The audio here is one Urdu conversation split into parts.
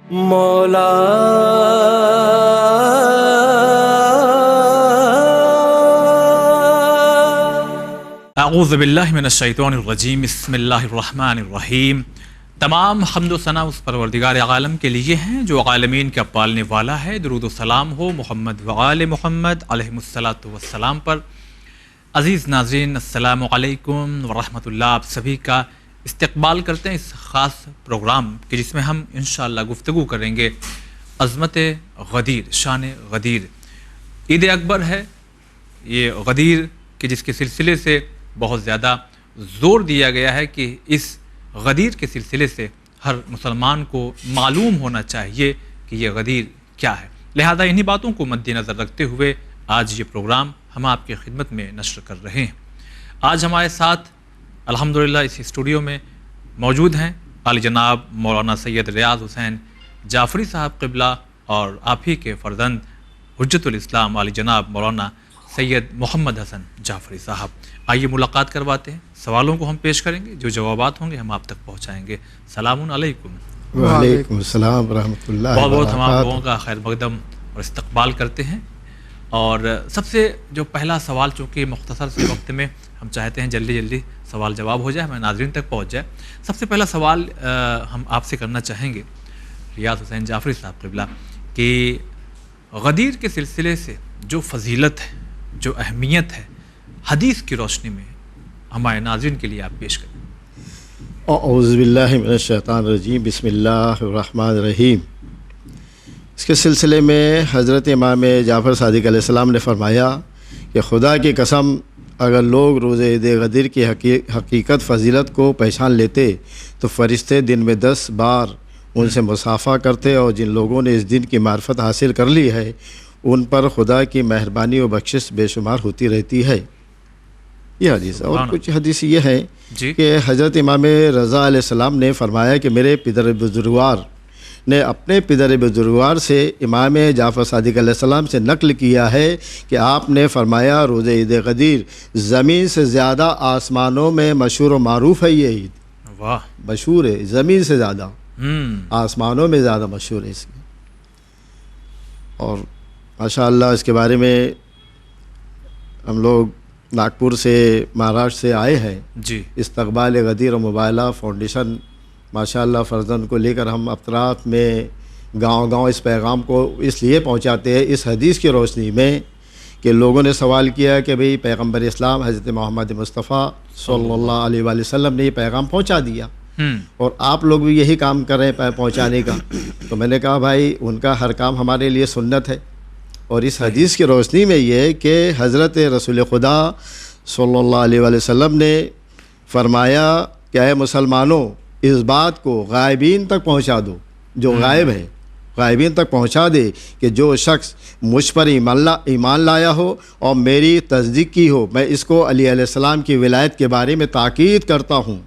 مولا اعوذ باللہ من الشیطان الرجیم، بسم اللہ الرحمن الرحیم۔ تمام حمد و ثنا اس پروردگار عالم کے لیے ہیں جو عالمین کا پالنے والا ہے۔ درود و سلام ہو محمد وآل محمد علیہم الصلاۃ والسلام پر۔ عزیز ناظرین، السلام علیکم ورحمۃ اللہ۔ آپ سبھی کا استقبال کرتے ہیں اس خاص پروگرام کے جس میں ہم انشاءاللہ گفتگو کریں گے عظمت غدیر، شان غدیر۔ عید اکبر ہے یہ غدیر کہ جس کے سلسلے سے بہت زیادہ زور دیا گیا ہے کہ اس غدیر کے سلسلے سے ہر مسلمان کو معلوم ہونا چاہیے کہ یہ غدیر کیا ہے۔ لہذا انہی باتوں کو مد نظر رکھتے ہوئے آج یہ پروگرام ہم آپ کی خدمت میں نشر کر رہے ہیں۔ آج ہمارے ساتھ الحمدللہ اس اسٹوڈیو میں موجود ہیں عالی جناب مولانا سید ریاض حسین جعفری صاحب قبلہ اور آپ ہی کے فرزند حجت الاسلام عالی جناب مولانا سید محمد حسن جعفری صاحب۔ آئیے ملاقات کرواتے ہیں، سوالوں کو ہم پیش کریں گے، جو جوابات ہوں گے ہم آپ تک پہنچائیں گے۔ سلام علیکم۔ وعلیکم السلام ورحمۃ اللہ بہت بہت وبرکاتہ۔ تمام لوگوں کا خیر مقدم اور استقبال کرتے ہیں۔ اور سب سے جو پہلا سوال، چونکہ مختصر سے وقت میں ہم چاہتے ہیں جلدی جلدی سوال جواب ہو جائے، ہمیں ناظرین تک پہنچ جائے۔ سب سے پہلا سوال ہم آپ سے کرنا چاہیں گے ریاض حسین جعفری صاحب قبلہ کہ غدیر کے سلسلے سے جو فضیلت ہے، جو اہمیت ہے، حدیث کی روشنی میں ہمارے ناظرین کے لیے آپ پیش کریں۔ اعوذ باللہ من الشیطان الرجیم، بسم اللہ الرحمن الرحیم۔ اس کے سلسلے میں حضرت امام جعفر صادق علیہ السلام نے فرمایا کہ خدا کی قسم اگر لوگ روز عید غدیر کی حقیقت فضیلت کو پہچان لیتے تو فرشتے دن میں 10 بار ان سے مصافحہ کرتے، اور جن لوگوں نے اس دن کی معرفت حاصل کر لی ہے ان پر خدا کی مہربانی و بخشش بے شمار ہوتی رہتی ہے۔ یہ حدیث اور کچھ حدیث یہ ہے کہ حضرت امام رضا علیہ السلام نے فرمایا کہ میرے پدر بزرگوار نے اپنے پدر بزرگوار سے امام جعفر صادق علیہ السلام سے نقل کیا ہے کہ آپ نے فرمایا روز عید غدیر زمین سے زیادہ آسمانوں میں مشہور و معروف ہے۔ یہ عید واہ، مشہور ہے، زمین سے زیادہ آسمانوں میں زیادہ مشہور ہے اس کی۔ اور ماشاء اللہ اس کے بارے میں ہم لوگ ناگپور سے، مہاراشٹر سے آئے ہیں جی۔ استقبال غدیر و مبالہ فاؤنڈیشن ماشاء اللہ فرزند کو لے کر ہم اطراف میں گاؤں گاؤں اس پیغام کو اس لیے پہنچاتے ہیں اس حدیث کی روشنی میں کہ لوگوں نے سوال کیا کہ بھئی پیغمبر اسلام حضرت محمد مصطفیٰ صلی اللہ علیہ وآلہ وسلم نے یہ پیغام پہنچا دیا اور آپ لوگ بھی یہی کام کر رہے ہیں پہنچانے کا۔ تو میں نے کہا بھائی ان کا ہر کام ہمارے لیے سنت ہے، اور اس حدیث کی روشنی میں یہ کہ حضرت رسول خدا صلی اللہ علیہ وآلہ وسلم نے فرمایا کہ اے مسلمانوں اس بات کو غائبین تک پہنچا دو، جو غائب ہے غائبین تک پہنچا دے کہ جو شخص مجھ پر ایمان لایا ہو اور میری تصدیق کی ہو، میں اس کو علی علیہ السلام کی ولایت کے بارے میں تاکید کرتا ہوں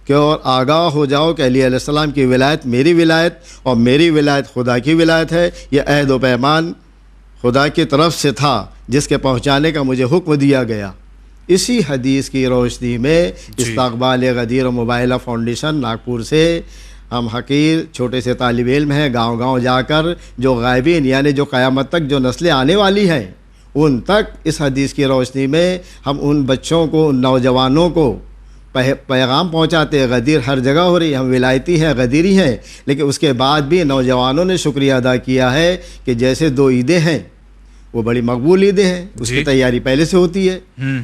کہ اور آگاہ ہو جاؤ کہ علی علیہ السلام کی ولایت میری ولایت اور میری ولایت خدا کی ولایت ہے۔ یہ عہد و پیمان خدا کی طرف سے تھا جس کے پہنچانے کا مجھے حکم دیا گیا۔ اسی حدیث کی روشنی میں استقبال غدیر و مبالہ فاؤنڈیشن ناگپور سے ہم حقیر چھوٹے سے طالب علم ہیں، گاؤں گاؤں جا کر جو غائبین یعنی جو قیامت تک جو نسلیں آنے والی ہیں ان تک اس حدیث کی روشنی میں ہم ان بچوں کو، ان نوجوانوں کو پیغام پہنچاتے ہیں۔ غدیر ہر جگہ ہو رہی ہے، ہم ولایتی ہیں، غدیری ہیں، لیکن اس کے بعد بھی نوجوانوں نے شکریہ ادا کیا ہے کہ جیسے 2 عیدیں ہیں وہ بڑی مقبول عیدیں ہیں، اس کی تیاری پہلے سے ہوتی ہے،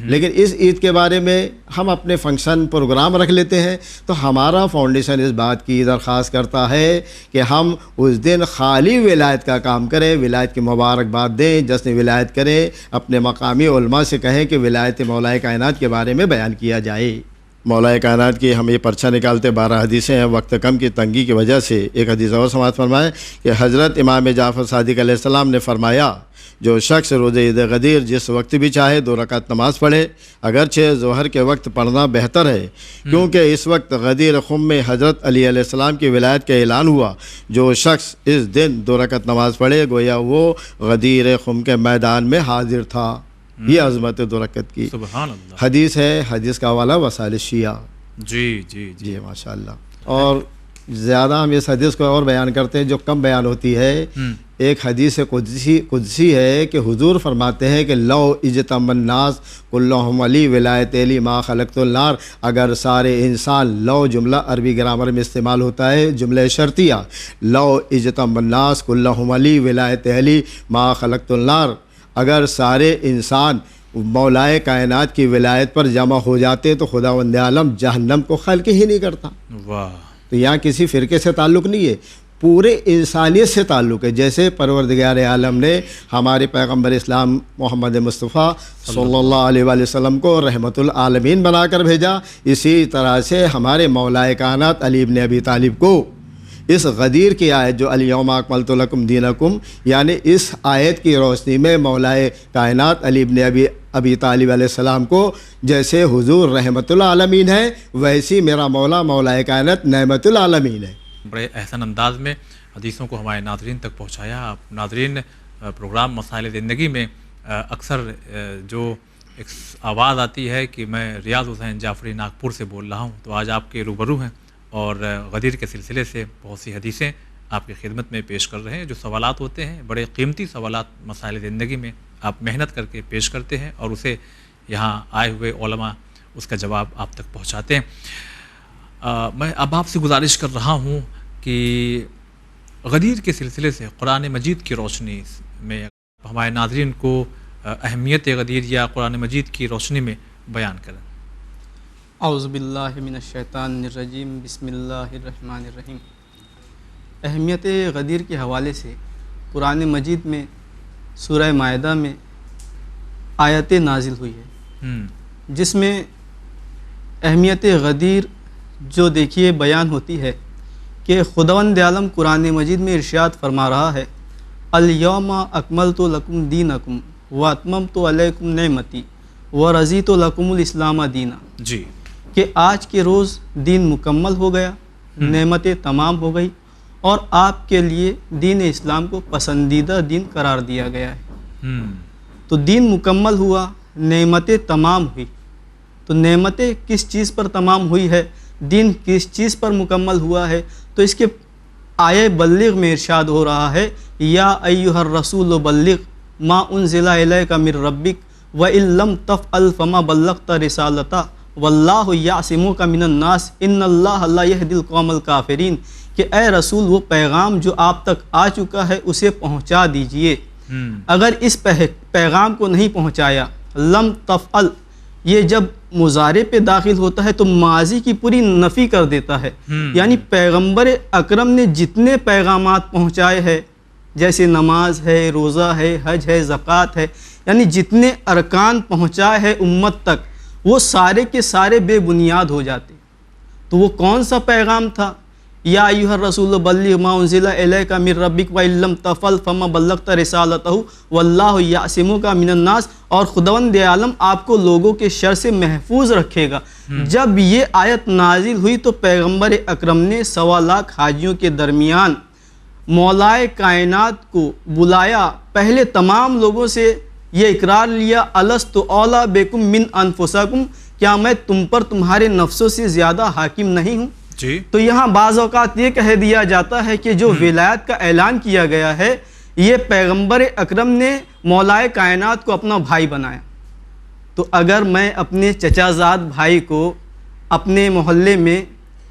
لیکن اس عید کے بارے میں ہم اپنے فنکشن پروگرام رکھ لیتے ہیں۔ تو ہمارا فاؤنڈیشن اس بات کی درخواست کرتا ہے کہ ہم اس دن خالی ولایت کا کام کریں، ولایت کی مبارکباد دیں، جشن ولایت کریں، اپنے مقامی علماء سے کہیں کہ ولایت مولا کائنات کے بارے میں بیان کیا جائے۔ مولا کائنات کی ہم یہ پرچہ نکالتے 12 حدیثیں ہیں، وقت کم کی تنگی کی وجہ سے ایک حدیث اور سماعت فرمائے کہ حضرت امام جعفر صادق علیہ السلام نے فرمایا جو شخص روز عید غدیر جس وقت بھی چاہے 2 رکعت نماز پڑھے، اگرچہ ظہر کے وقت پڑھنا بہتر ہے کیونکہ اس وقت غدیر خم میں حضرت علی علیہ السلام کی ولایت کا اعلان ہوا۔ جو شخص اس دن 2 رکعت نماز پڑھے گویا وہ غدیر خم کے میدان میں حاضر تھا۔ یہ عظمت 2 رکعت کی سبحان اللہ حدیث ہے۔ حدیث کا حوالہ وسائل شیعہ۔ جی جی جی ماشاء اللہ۔ اور زیادہ ہم اس حدیث کو اور بیان کرتے ہیں جو کم بیان ہوتی ہے. ایک حدیث قدسی ہے کہ حضور فرماتے ہیں کہ لو اجتمع الناس کلہم علی ولایت علی ما خلقت النار. اگر سارے انسان، لو جملہ عربی گرامر میں استعمال ہوتا ہے، جملہ شرطیہ. لو اجتمع الناس کلہم علی ولایت علی ما خلقت النار. اگر سارے انسان مولائے کائنات کی ولایت پر جمع ہو جاتے تو خداوند عالم جہنم کو خلق ہی نہیں کرتا. واہ. تو یہاں کسی فرقے سے تعلق نہیں ہے، پورے انسانیت سے تعلق ہے. جیسے پروردگار عالم نے ہمارے پیغمبر اسلام محمد مصطفیٰ صلی اللہ علیہ وآلہ وسلم کو رحمت العالمین بنا کر بھیجا، اسی طرح سے ہمارے مولائے کائنات علی بن ابی طالب کو اس غدیر کی آیت جو الیوم اکملت لکم دینکم، یعنی اس آیت کی روشنی میں مولائے کائنات علی بن ابی طالب علیہ السلام کو جیسے حضور رحمت العالمین ہے، ویسی میرا مولا مولائے کائنات نعمت العالمین ہے. بڑے احسن انداز میں حدیثوں کو ہمارے ناظرین تک پہنچایا. آپ ناظرین پروگرام مسائل زندگی میں اکثر جو ایک آواز آتی ہے کہ میں ریاض حسین جعفری ناگپور سے بول رہا ہوں، تو آج آپ کے روبرو ہیں اور غدیر کے سلسلے سے بہت سی حدیثیں آپ کی خدمت میں پیش کر رہے ہیں. جو سوالات ہوتے ہیں بڑے قیمتی سوالات مسائل زندگی میں آپ محنت کر کے پیش کرتے ہیں اور اسے یہاں آئے ہوئے علماء اس کا جواب آپ تک پہنچاتے ہیں. میں اب آپ سے گزارش کر رہا ہوں کہ غدیر کے سلسلے سے قرآن مجید کی روشنی میں ہمارے ناظرین کو اہمیت غدیر یا قرآن مجید کی روشنی میں بیان کریں. اعوذ باللہ من الشیطان الرجیم، بسم اللہ الرحمن الرحیم. اہمیت غدیر کے حوالے سے قرآن مجید میں سورہ مائدہ میں آیت نازل ہوئی ہے جس میں اہمیت غدیر جو دیکھیے بیان ہوتی ہے کہ خداوند عالم قرآن مجید میں ارشاد فرما رہا ہے، الیوم اکملت لکم دینکم واتممت علیکم نعمتی ورضیت لکم الاسلام دینا. جی، کہ آج کے روز دین مکمل ہو گیا، نعمتیں تمام ہو گئی اور آپ کے لیے دین اسلام کو پسندیدہ دین قرار دیا گیا ہے. تو دین مکمل ہوا، نعمتیں تمام ہوئی. تو نعمتیں کس چیز پر تمام ہوئی ہے، دین کس چیز پر مکمل ہوا ہے؟ تو اس کے آیہ بلغ میں ارشاد ہو رہا ہے، یا ایھا الرسول بلغ ما انزل الیک من ربک وان لم تفعل فما بلغت رسالتہ واللہ یعصمک من الناس ان اللہ لا یہدی القوم الکافرین. کہ اے رسول وہ پیغام جو آپ تک آ چکا ہے اسے پہنچا دیجئے. اگر اس پیغام کو نہیں پہنچایا، لم تفعل یہ جب مضارع پہ داخل ہوتا ہے تو ماضی کی پوری نفی کر دیتا ہے. یعنی پیغمبر اکرم نے جتنے پیغامات پہنچائے ہیں، جیسے نماز ہے، روزہ ہے، حج ہے، زکوٰۃ ہے، یعنی جتنے ارکان پہنچائے ہیں امت تک، وہ سارے کے سارے بے بنیاد ہو جاتے. تو وہ کون سا پیغام تھا؟ یا ایھا الرسول بلغ ما انزل الیک من ربک وان لم تفعل فما بلغت رسالتہ واللہ یعصمک من الناس. اور خداوند عالم آپ کو لوگوں کے شر سے محفوظ رکھے گا. جب یہ آیت نازل ہوئی تو پیغمبر اکرم نے 1.25 لاکھ حاجیوں کے درمیان مولائے کائنات کو بلایا. پہلے تمام لوگوں سے یہ اقرار لیا، الست اولیٰ بکم من انفسکم، کیا میں تم پر تمہارے نفسوں سے زیادہ حاکم نہیں ہوں؟ جی. تو یہاں بعض اوقات یہ کہہ دیا جاتا ہے کہ جو ولایت کا اعلان کیا گیا ہے یہ پیغمبر اکرم نے مولائے کائنات کو اپنا بھائی بنایا. تو اگر میں اپنے چچا زاد بھائی کو اپنے محلے میں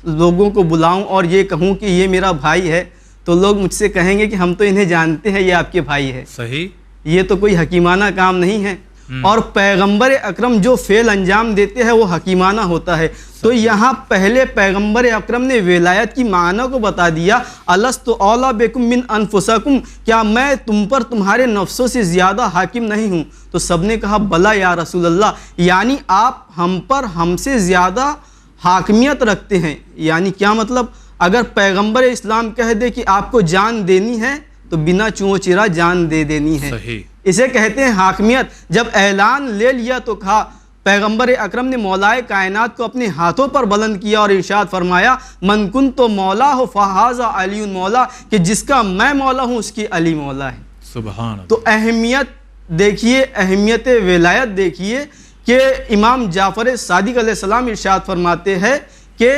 لوگوں کو بلاؤں اور یہ کہوں کہ یہ میرا بھائی ہے تو لوگ مجھ سے کہیں گے کہ ہم تو انہیں جانتے ہیں، یہ آپ کے بھائی ہے. صحیح. یہ تو کوئی حکیمانہ کام نہیں ہے. اور پیغمبر اکرم جو فعل انجام دیتے ہیں وہ حکیمانہ ہوتا ہے. تو یہاں پہلے پیغمبر اکرم نے ولایت کی معنی کو بتا دیا، الست اولیٰ بکم من انفسکم، کیا میں تم پر تمہارے نفسوں سے زیادہ حاکم نہیں ہوں؟ تو سب نے کہا بلا یا رسول اللہ، یعنی آپ ہم پر ہم سے زیادہ حاکمیت رکھتے ہیں. یعنی کیا مطلب؟ اگر پیغمبر اسلام کہہ دے کہ آپ کو جان دینی ہے تو بنا چوں چرا جان دے دینی ہے. صحیح. اسے کہتے ہیں حاکمیت. جب اعلان لے لیا تو کہا، پیغمبر اکرم نے مولائے کائنات کو اپنے ہاتھوں پر بلند کیا اور ارشاد فرمایا، من کنت مولا ہو فہذا علی مولا، کہ جس کا میں مولا ہوں اس کی علی مولا ہے. سبحان اللہ. تو اہمیت دیکھیے، اہمیت ولایت دیکھیے کہ امام جعفر صادق علیہ السلام ارشاد فرماتے ہیں کہ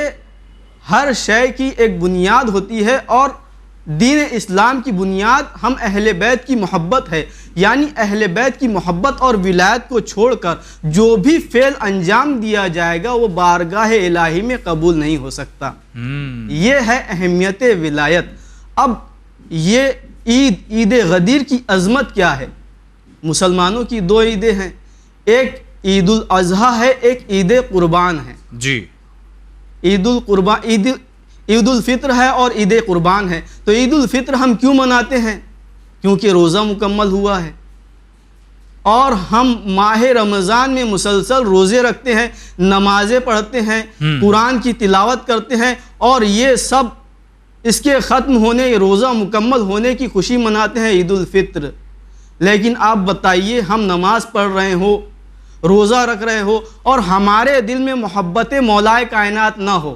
ہر شے کی ایک بنیاد ہوتی ہے، اور دین اسلام کی بنیاد ہم اہل بیت کی محبت ہے، یعنی اہل بیت کی محبت اور ولایت کو چھوڑ کر جو بھی فعل انجام دیا جائے گا وہ بارگاہ الہی میں قبول نہیں ہو سکتا۔ یہ ہے اہمیت ولایت۔ اب یہ عید غدیر کی عظمت کیا ہے؟ مسلمانوں کی دو عیدیں ہیں، ایک عید الاضحیٰ ہے، ایک عید قربان ہے۔ جی، عید الفطر ہے اور عید قربان ہے۔ تو عید الفطر ہم کیوں مناتے ہیں؟ کیونکہ روزہ مکمل ہوا ہے، اور ہم ماہ رمضان میں مسلسل روزے رکھتے ہیں، نمازیں پڑھتے ہیں، قرآن کی تلاوت کرتے ہیں، اور یہ سب اس کے ختم ہونے، روزہ مکمل ہونے کی خوشی مناتے ہیں عید الفطر۔ لیکن آپ بتائیے، ہم نماز پڑھ رہے ہو، روزہ رکھ رہے ہو، اور ہمارے دل میں محبت مولائے کائنات نہ ہو،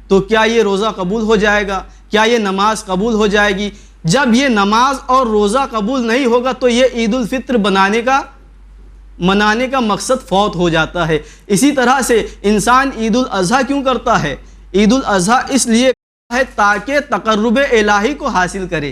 تو کیا یہ روزہ قبول ہو جائے گا؟ کیا یہ نماز قبول ہو جائے گی؟ جب یہ نماز اور روزہ قبول نہیں ہوگا تو یہ عید الفطر منانے کا مقصد فوت ہو جاتا ہے۔ اسی طرح سے انسان عید الاضحیٰ کیوں کرتا ہے؟ عید الاضحیٰ اس لیے ہے تاکہ تقرب الہی کو حاصل کرے۔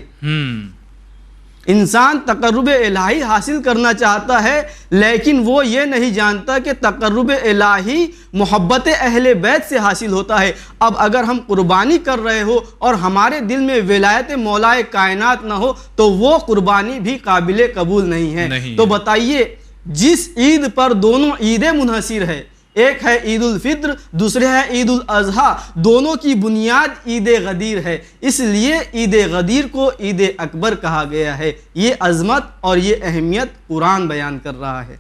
انسان تقرب الہی حاصل کرنا چاہتا ہے، لیکن وہ یہ نہیں جانتا کہ تقرب الہی محبت اہل بیت سے حاصل ہوتا ہے۔ اب اگر ہم قربانی کر رہے ہو اور ہمارے دل میں ولایت مولائے کائنات نہ ہو تو وہ قربانی بھی قابل قبول نہیں ہے۔ تو بتائیے، جس عید پر دونوں عیدیں منحصر ہے، ایک ہے عید الفطر، دوسرے ہے عید الاضحیٰ، دونوں کی بنیاد عید غدیر ہے، اس لیے عید غدیر کو عید اکبر کہا گیا ہے۔ یہ عظمت اور یہ اہمیت قرآن بیان کر رہا ہے۔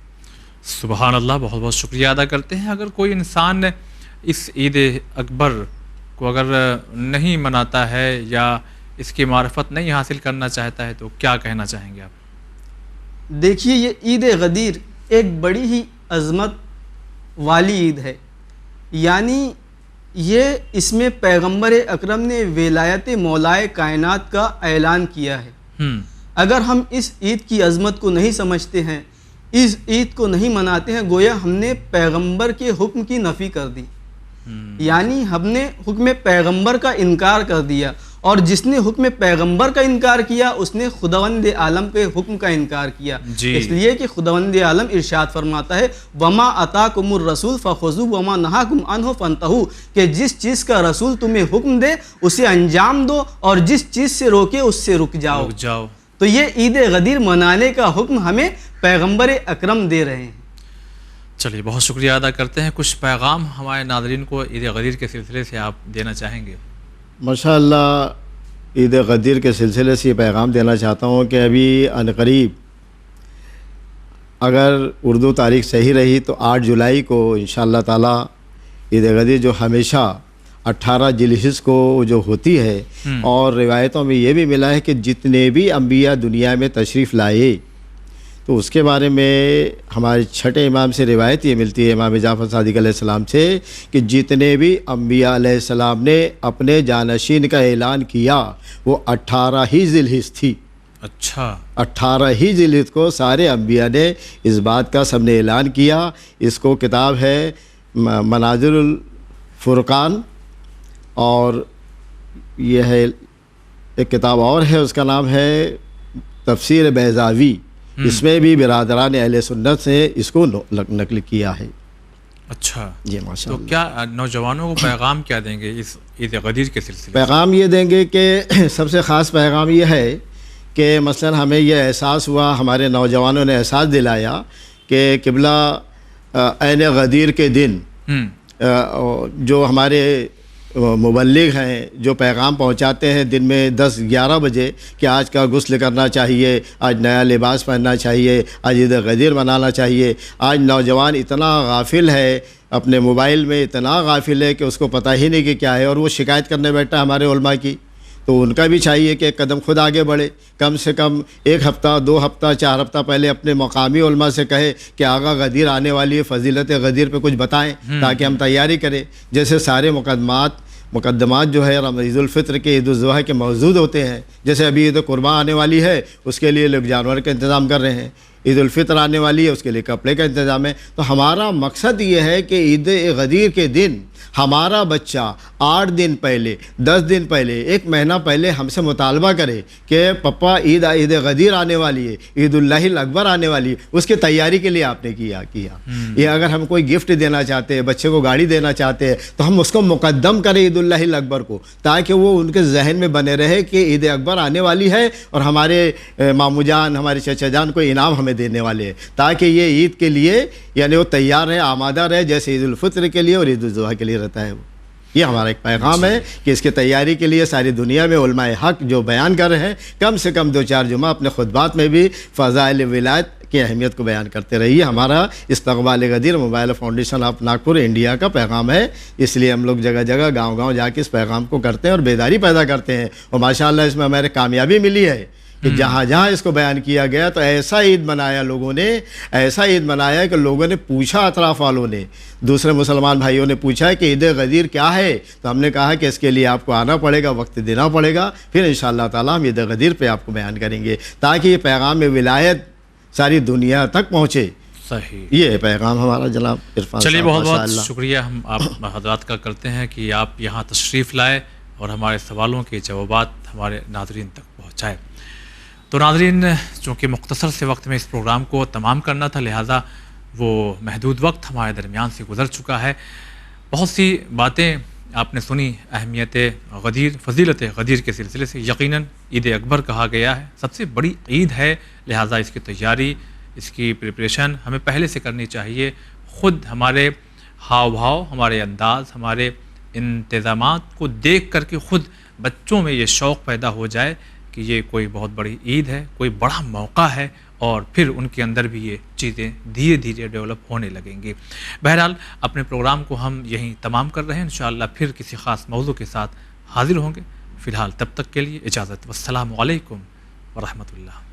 سبحان اللہ، بہت بہت شکریہ ادا کرتے ہیں۔ اگر کوئی انسان اس عید اکبر کو اگر نہیں مناتا ہے یا اس کی معرفت نہیں حاصل کرنا چاہتا ہے تو کیا کہنا چاہیں گے آپ؟ دیکھیے، یہ عید غدیر ایک بڑی ہی عظمت والی عید ہے، یعنی اس میں پیغمبر اکرم نے ولایت مولائے کائنات کا اعلان کیا ہے۔ اگر ہم اس عید کی عظمت کو نہیں سمجھتے ہیں، اس عید کو نہیں مناتے ہیں، گویا ہم نے پیغمبر کے حکم کی نفی کر دی، یعنی ہم نے حکم پیغمبر کا انکار کر دیا، اور جس نے حکم پیغمبر کا انکار کیا اس نے خداوند عالم کے حکم کا انکار کیا۔ اس لیے کہ خداوند عالم ارشاد فرماتا ہے وَمَا أَتَاكُمُ الرَّسُولُ فَخُذُوهُ وَمَا نَهَاكُمْ عَنْهُ فَانْتَهُوا، کہ جس چیز کا رسول تمہیں حکم دے اسے انجام دو، اور جس چیز سے روکے اس سے رک جاؤ۔ تو یہ عید غدیر منانے کا حکم ہمیں پیغمبر اکرم دے رہے ہیں۔ چلیے، بہت شکریہ ادا کرتے ہیں۔ کچھ پیغام ہمارے ناظرین کو عید غدیر کے سلسلے سے آپ دینا چاہیں گے؟ ماشاء اللہ، عید غدیر کے سلسلے سے یہ پیغام دینا چاہتا ہوں کہ ابھی عنقریب اگر اردو تاریخ صحیح رہی تو 8 جولائی کو انشاءاللہ تعالی عید غدیر جو ہمیشہ 18 ذوالحجہ کو جو ہوتی ہے، اور روایتوں میں یہ بھی ملا ہے کہ جتنے بھی انبیاء دنیا میں تشریف لائے تو اس کے بارے میں ہمارے چھٹے امام سے روایت یہ ملتی ہے، امام جعفر صادق علیہ السلام سے، کہ جتنے بھی انبیاء علیہ السلام نے اپنے جانشین کا اعلان کیا وہ 18 ہی ذوالحجہ تھی۔ اچھا، 18 ہی ذوالحجہ کو سارے انبیاء نے اس بات کا سب نے اعلان کیا۔ اس کو کتاب ہے مناظر الفرقان، اور یہ ہے ایک کتاب اور ہے، اس کا نام ہے تفسیر بیضاوی، اس میں بھی برادران اہل سنت سے اس کو نقل کیا ہے۔ اچھا جی ماشاء اللہ۔ تو کیا نوجوانوں کو پیغام کیا دیں گے اس عید غدیر کے سلسلے؟ پیغام یہ دیں گے کہ سب سے خاص پیغام یہ ہے کہ مثلا ہمیں یہ احساس ہوا، ہمارے نوجوانوں نے احساس دلایا کہ قبلہ عین غدیر کے دن جو ہمارے مبلغ ہیں جو پیغام پہنچاتے ہیں دن میں 10-11 بجے کہ آج کا غسل کرنا چاہیے، آج نیا لباس پہننا چاہیے، آج عید غدیر منانا چاہیے، آج نوجوان اتنا غافل ہے، اپنے موبائل میں اتنا غافل ہے کہ اس کو پتہ ہی نہیں کہ کیا ہے، اور وہ شکایت کرنے بیٹھا ہے ہمارے علماء کی۔ تو ان کا بھی چاہیے کہ ایک قدم خود آگے بڑھے، کم سے کم 1 ہفتہ 2 ہفتہ 4 ہفتہ پہلے اپنے مقامی علماء سے کہے کہ آغا غدیر آنے والی ہے، فضیلت غدیر پہ کچھ بتائیں تاکہ ہم تیاری کریں۔ جیسے سارے مقدمات جو ہے عید الفطر کے، عید الاضحیٰ کے موجود ہوتے ہیں، جیسے ابھی عید قربان آنے والی ہے اس کے لیے لوگ جانور کا انتظام کر رہے ہیں، عید الفطر آنے والی ہے اس کے لیے کپڑے کا انتظام ہے۔ تو ہمارا مقصد یہ ہے کہ عید غدیر کے دن ہمارا بچہ 8 دن پہلے 10 دن پہلے 1 مہینہ پہلے ہم سے مطالبہ کرے کہ پپا عید غدیر آنے والی ہے، عید اللہ الاکبر آنے والی ہے، اس کی تیاری کے لیے آپ نے کیا یہ اگر ہم کوئی گفٹ دینا چاہتے ہیں، بچے کو گاڑی دینا چاہتے ہیں، تو ہم اس کو مقدم کریں عید اللہ الاکبر کو، تاکہ وہ ان کے ذہن میں بنے رہے کہ عید اکبر آنے والی ہے اور ہمارے ماموں جان ہمارے چچا جان کو انعام ہمیں دینے والے ہیں، تاکہ یہ عید کے لیے یعنی وہ تیار رہے، آمادہ رہے، جیسے عید الفطر کے لیے اور عید الاضحیٰ کے لیے رہتا ہے۔ یہ ہمارا ایک پیغام ہے کہ اس کی تیاری کے لیے ساری دنیا میں علماء حق جو بیان کر رہے ہیں، کم سے کم 2-4 جمعہ اپنے خطبات میں بھی فضائل ولایت کی اہمیت کو بیان کرتے رہیے۔ ہمارا استقبال Ghadir mobile foundation of Nagpur India کا پیغام ہے، اس لیے ہم لوگ جگہ جگہ گاؤں گاؤں جا کے اس پیغام کو کرتے ہیں اور بیداری پیدا کرتے ہیں، اور ماشاءاللہ اس میں ہمارے کامیابی ملی ہے کہ جہاں جہاں اس کو بیان کیا گیا تو ایسا عید منایا لوگوں نے، ایسا عید منایا کہ لوگوں نے پوچھا، اطراف والوں نے، دوسرے مسلمان بھائیوں نے پوچھا کہ عید غدیر کیا ہے، تو ہم نے کہا کہ اس کے لیے آپ کو آنا پڑے گا، وقت دینا پڑے گا، پھر انشاءاللہ تعالی ہم عید غدیر پہ آپ کو بیان کریں گے تاکہ یہ پیغام ولایت ساری دنیا تک پہنچے۔ صحیح، یہ پیغام ہمارا جناب عرفان۔ چلیے بہت بہت شکریہ ہم آپ حضرات کا کرتے ہیں کہ آپ یہاں تشریف لائے اور ہمارے سوالوں کے جوابات ہمارے ناظرین تک پہنچائے۔ تو ناظرین، چونکہ مختصر سے وقت میں اس پروگرام کو تمام کرنا تھا، لہٰذا وہ محدود وقت ہمارے درمیان سے گزر چکا ہے۔ بہت سی باتیں آپ نے سنی اہمیت غدیر، فضیلت غدیر کے سلسلے سے۔ یقیناً عید اکبر کہا گیا ہے، سب سے بڑی عید ہے، لہٰذا اس کی تیاری، اس کی پریپریشن ہمیں پہلے سے کرنی چاہیے۔ خود ہمارے ہاؤ بھاؤ، ہمارے انداز، ہمارے انتظامات کو دیکھ کر کے خود بچوں میں یہ شوق پیدا ہو جائے کہ یہ کوئی بہت بڑی عید ہے، کوئی بڑا موقع ہے، اور پھر ان کے اندر بھی یہ چیزیں دھیرے دھیرے ڈیولپ ہونے لگیں گی۔ بہرحال اپنے پروگرام کو ہم یہیں تمام کر رہے ہیں، انشاءاللہ پھر کسی خاص موضوع کے ساتھ حاضر ہوں گے۔ فی الحال تب تک کے لیے اجازت، والسلام علیکم ورحمۃ اللہ۔